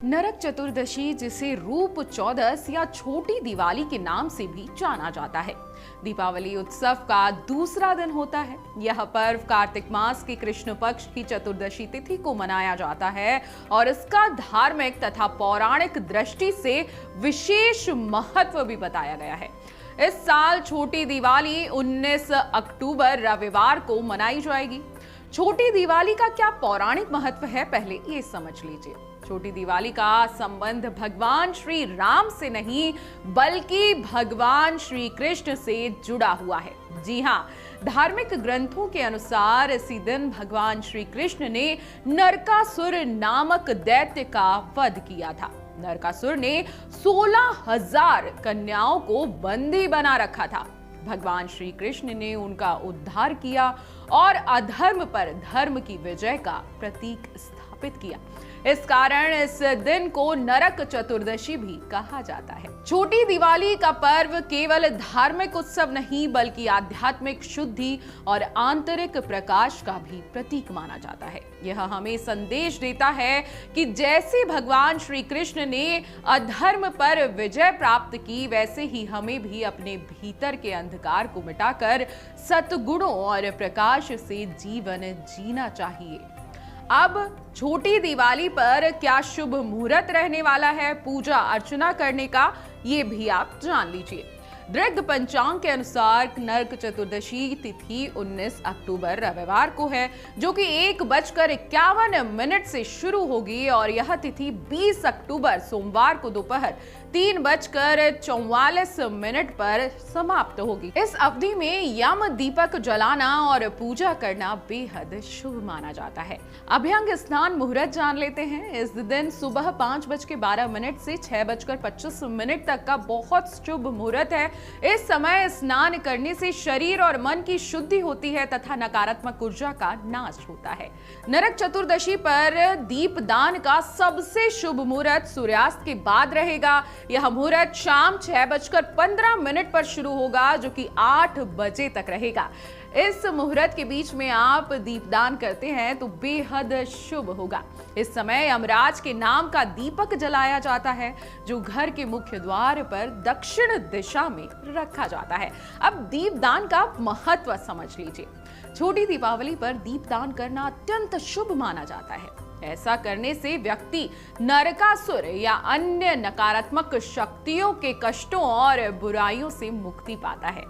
नरक चतुर्दशी, जिसे रूप चौदस या छोटी दिवाली के नाम से भी जाना जाता है, दीपावली उत्सव का दूसरा दिन होता है। यह पर्व कार्तिक मास की कृष्ण पक्ष की चतुर्दशी तिथि को मनाया जाता है और इसका धार्मिक तथा पौराणिक दृष्टि से विशेष महत्व भी बताया गया है। इस साल छोटी दिवाली 19 अक्टूबर रविवार को मनाई जाएगी। छोटी दिवाली का क्या पौराणिक महत्व है, पहले ये समझ लीजिए। छोटी दिवाली का संबंध भगवान श्री राम से नहीं बल्कि भगवान श्री कृष्ण से जुड़ा हुआ है। जी हाँ, धार्मिक ग्रंथों के अनुसार इसी दिन भगवान श्री कृष्ण ने नरकासुर नामक दैत्य का वध किया था। नरकासुर ने 16,000 कन्याओं को बंदी बना रखा था। भगवान श्री कृष्ण ने उनका उद्धार किया और अधर्म पर धर्म की विजय का प्रतीक स्थापित किया। इस कारण इस दिन को नरक चतुर्दशी भी कहा जाता है। छोटी दिवाली का पर्व केवल धार्मिक उत्सव नहीं बल्कि आध्यात्मिक शुद्धि और आंतरिक प्रकाश का भी प्रतीक माना जाता है। यह हमें संदेश देता है कि जैसे भगवान श्री कृष्ण ने अधर्म पर विजय प्राप्त की, वैसे ही हमें भी अपने भीतर के अंधकार को मिटाकर सद्गुणों और प्रकाश से जीवन जीना चाहिए। अब छोटी दिवाली पर क्या शुभ मुहूर्त रहने वाला है पूजा अर्चना करने का, ये भी आप जान लीजिए। दृग्ध पंचांग के अनुसार नरक चतुर्दशी तिथि 19 अक्टूबर रविवार को है, जो कि 1:51 से शुरू होगी और यह तिथि 20 अक्टूबर सोमवार को दोपहर 3:44 पर समाप्त होगी। इस अवधि में यम दीपक जलाना और पूजा करना बेहद शुभ माना जाता है। अभ्यंग स्नान मुहूर्त जान लेते हैं। इस दिन सुबह 5:12 से 6:25 तक का बहुत शुभ मुहूर्त है। इस समय स्नान करने से शरीर और मन की शुद्धि होती है तथा नकारात्मक ऊर्जा का नाश होता है। नरक चतुर्दशी पर दीपदान का सबसे शुभ मुहूर्त सूर्यास्त के बाद रहेगा। यह मुहूर्त शाम 6:15 पर शुरू होगा, जो कि 8 बजे तक रहेगा। इस मुहूर्त के बीच में आप दीपदान करते हैं तो बेहद शुभ होगा। इस समय यमराज के नाम का दीपक जलाया जाता है, जो घर के मुख्य द्वार पर दक्षिण दिशा में रखा जाता है। अब दीपदान का महत्व समझ लीजिए। छोटी दीपावली पर दीपदान करना अत्यंत शुभ माना जाता है। ऐसा करने से व्यक्ति नरकासुर या अन्य नकारात्मक शक्तियों के कष्टों और बुराइयों से मुक्ति पाता है।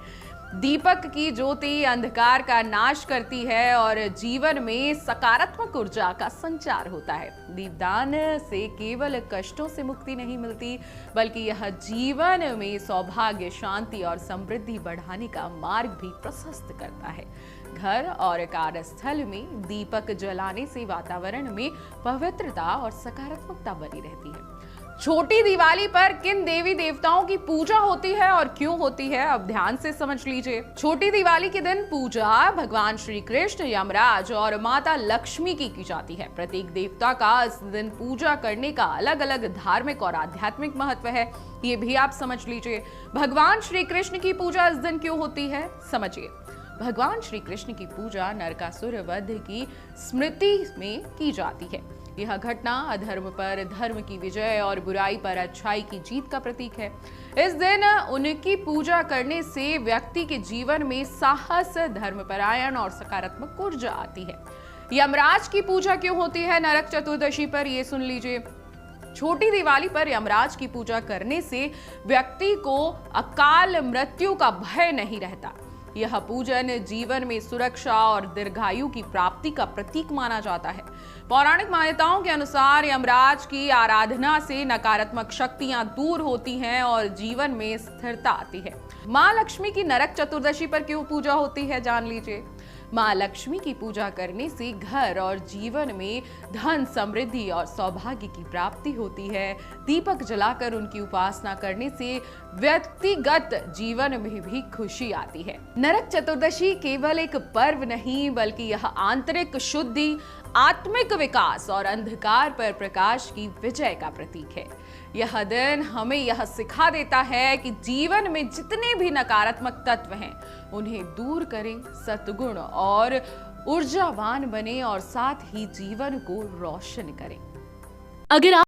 दीपक की ज्योति अंधकार का नाश करती है और जीवन में सकारात्मक ऊर्जा का संचार होता है। दीपदान से केवल कष्टों से मुक्ति नहीं मिलती, बल्कि यह जीवन में सौभाग्य, शांति और समृद्धि बढ़ाने का मार्ग भी प्रशस्त करता है। घर और कार्यस्थल में दीपक जलाने से वातावरण में पवित्रता और सकारात्मकता बनी रहती है। छोटी दिवाली पर किन देवी देवताओं की पूजा होती है और क्यों होती है, अब ध्यान से समझ लीजिए। छोटी दिवाली के दिन पूजा भगवान श्री कृष्ण, यमराज और माता लक्ष्मी की जाती है। प्रत्येक देवता का इस दिन पूजा करने का अलग अलग धार्मिक और आध्यात्मिक महत्व है, ये भी आप समझ लीजिए। भगवान श्री कृष्ण की पूजा इस दिन क्यों होती है, समझिए। भगवान श्री कृष्ण की पूजा नरकासुर वध की स्मृति में की जाती है। यह घटना अधर्म पर धर्म की विजय और बुराई पर अच्छाई की जीत का प्रतीक है। इस दिन उनकी पूजा करने से व्यक्ति के जीवन में साहस, धर्मपरायण और सकारात्मक ऊर्जा आती है। यमराज की पूजा क्यों होती है नरक चतुर्दशी पर, ये सुन लीजिए। छोटी दिवाली पर यमराज की पूजा करने से व्यक्ति को अकाल मृत्यु का भय नहीं रहता। यह पूजन जीवन में सुरक्षा और दीर्घायु की प्राप्ति का प्रतीक माना जाता है। पौराणिक मान्यताओं के अनुसार यमराज की आराधना से नकारात्मक शक्तियां दूर होती हैं और जीवन में स्थिरता आती है। मां लक्ष्मी की नरक चतुर्दशी पर क्यों पूजा होती है, जान लीजिए। मां लक्ष्मी की पूजा करने से घर और जीवन में धन, समृद्धि और सौभाग्य की प्राप्ति होती है। दीपक जलाकर उनकी उपासना करने से व्यक्तिगत जीवन में भी खुशी आती है। नरक चतुर्दशी केवल एक पर्व नहीं बल्कि यह आंतरिक शुद्धि, आत्मिक विकास और अंधकार पर प्रकाश की विजय का प्रतीक है। यह दिन हमें यह सिखा देता है कि जीवन में जितने भी नकारात्मक तत्व हैं, उन्हें दूर करें, सद्गुण और ऊर्जावान बने और साथ ही जीवन को रोशन करें। अगर